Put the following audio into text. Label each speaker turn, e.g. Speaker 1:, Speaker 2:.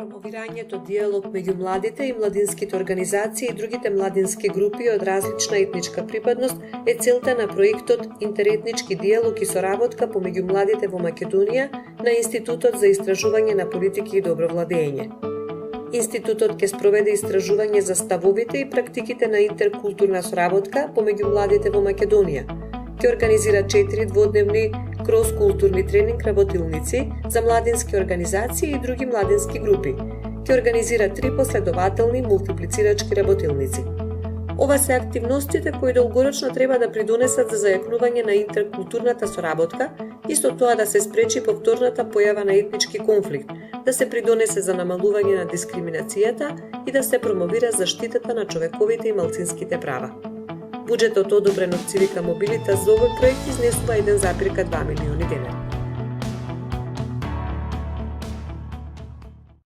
Speaker 1: Промовирањето диалог меѓу младите и младинските организации и другите младински групи од различна етничка припадност е целта на проектот Интеретнички диалог и соработка помеѓу младите во Македонија на Институтот за истражување на политики и добро владење. Институтот ќе спроведе истражување за ставовите и практиките на интеркултурна соработка помеѓу младите во Македонија. Ќе организира 4 дводневни крос-културни тренинг работилници за младински организации и други младински групи. Ќе организира 3 последователни мултиплицирачки работилници. Ова се активностите кои долгорочно треба да придонесат за зајакнување на интеркултурната соработка и со тоа да се спречи повторната појава на етнички конфликт, да се придонесе за намалување на дискриминацијата и да се промовира заштитата на човековите и малцинските права. Буџетот одобрен од Цивика Мобилитас за овој проект изнесува 1,2 милиони денари.